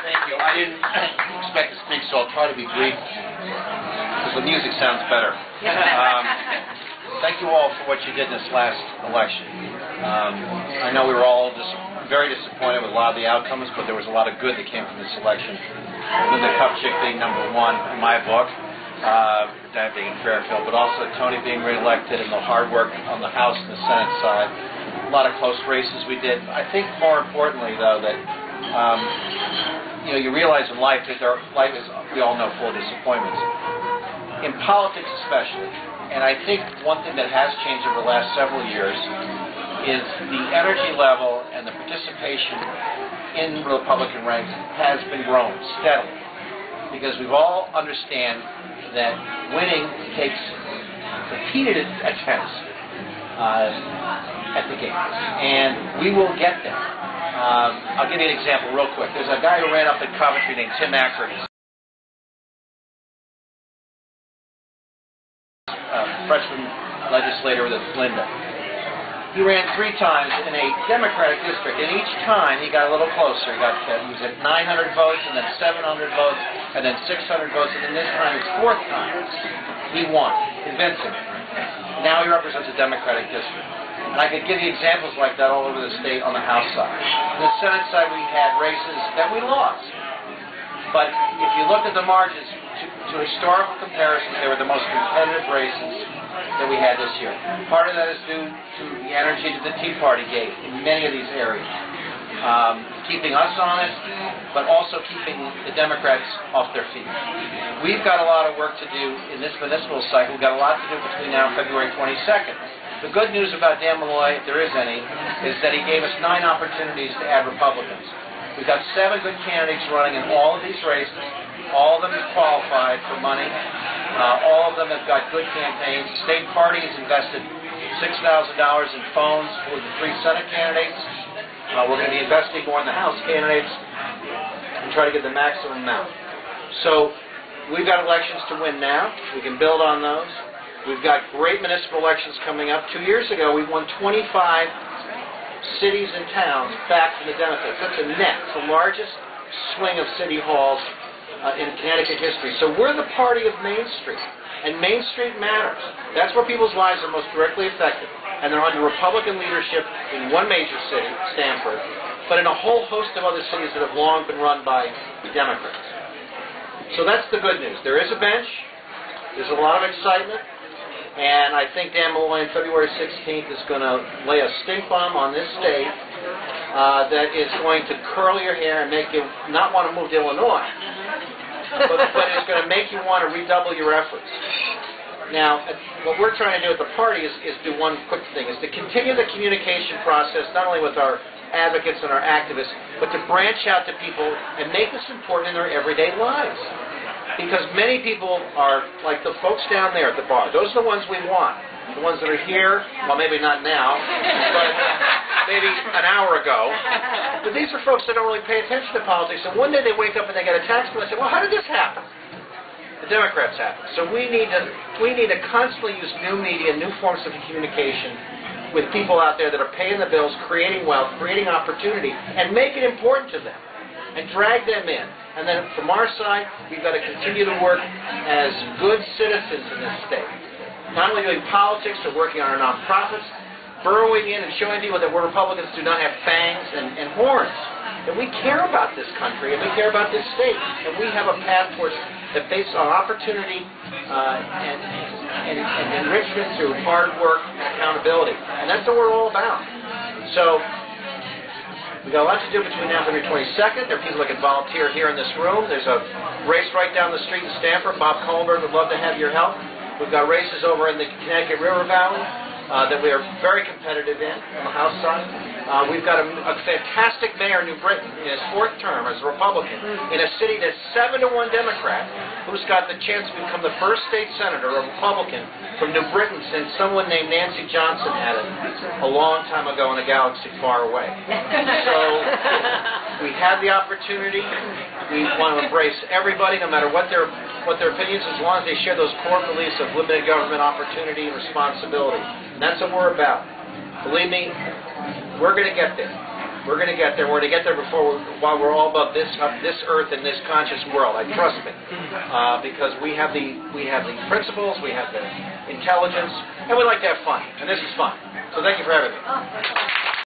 Thank you. I didn't expect to speak, so I'll try to be brief because the music sounds better. Thank you all for what you did in this last election. I know we were all very disappointed with a lot of the outcomes, but there was a lot of good that came from this election. Linda Kupchik being number one in my book, that being in Fairfield, but also Tony being reelected and the hard work on the House and the Senate side. A lot of close races we did. I think more importantly, though, that you realize in life that life is, we all know, full of disappointments. In politics especially, and I think one thing that has changed over the last several years is the energy level and the participation in Republican ranks has been growing steadily, because we all understand that winning takes repeated attempts at the game, and we will get there. I'll give you an example real quick. There's a guy who ran up in Coventry named Tim Ackert. Freshman legislator with Linda. He ran 3 times in a Democratic district, and each time he got a little closer. He was at 900 votes, and then 700 votes, and then 600 votes, and then this time, his 4th time, he won, convincingly. Now he represents a Democratic district. And I could give you examples like that all over the state on the House side. On the Senate side, we had races that we lost. But if you look at the margins, to historical comparisons, they were the most competitive races that we had this year. Part of that is due to the energy that the Tea Party gave in many of these areas, keeping us honest, but also keeping the Democrats off their feet. We've got a lot of work to do in this municipal cycle. We've got a lot to do between now and February 22nd. The good news about Dan Malloy, if there is any, is that he gave us 9 opportunities to add Republicans. We've got 7 good candidates running in all of these races. All of them have qualified for money. All of them have got good campaigns. The state party has invested $6,000 in phones for the 3 Senate candidates. We're going to be investing more in the House candidates and try to get the maximum amount. So we've got elections to win now. We can build on those. We've got great municipal elections coming up. 2 years ago, we won 25 cities and towns back from the Democrats. That's a net. It's the largest swing of city halls in Connecticut history. So we're the party of Main Street, and Main Street matters. That's where people's lives are most directly affected, and they're under Republican leadership in one major city, Stamford, but in a whole host of other cities that have long been run by Democrats. So that's the good news. There is a bench. There's a lot of excitement, and I think Dan Malloy on February 16th is going to lay a stink bomb on this state that is going to curl your hair and make you not want to move to Illinois. But it's going to make you want to redouble your efforts. Now, what we're trying to do at the party is do one quick thing, is to continue the communication process, not only with our advocates and our activists, but to branch out to people and make this important in their everyday lives. Because many people are like the folks down there at the bar. Those are the ones we want. The ones that are here, well, maybe not now, but maybe an hour ago. But these are folks that don't really pay attention to politics. And one day they wake up and they get a tax bill and they say, well, how did this happen? The Democrats happened. So we need to constantly use new media, new forms of communication with people out there that are paying the bills, creating wealth, creating opportunity, and make it important to them, and drag them in. And then from our side, we've got to continue to work as good citizens in this state. Not only doing politics, but working on our nonprofits, burrowing in and showing people that we're Republicans do not have fangs and horns. That we care about this country and we care about this state. And we have a path towards that based on opportunity and enrichment through hard work and accountability. And that's what we're all about. So we've got a lot to do between now and February 22nd. There are people that can volunteer here in this room. There's a race right down the street in Stamford. Bob Kohlenberg would love to have your help. We've got races over in the Connecticut River Valley that we are very competitive in on the House side. We've got a fantastic mayor in New Britain in his 4th term as a Republican in a city that's 7-1 Democrat, who's got the chance to become the first state senator, a Republican, from New Britain since someone named Nancy Johnson had it a long time ago in a galaxy far away. So we have the opportunity. We want to embrace everybody, no matter what their opinions, as long as they share those core beliefs of limited government opportunity and responsibility. And that's what we're about. Believe me, we're going to get there. We're going to get there. We're going to get there while we're all above this earth and this conscious world. Trust me, because we have the principles, we have the intelligence, and we like to have fun. And this is fun. So thank you for having me.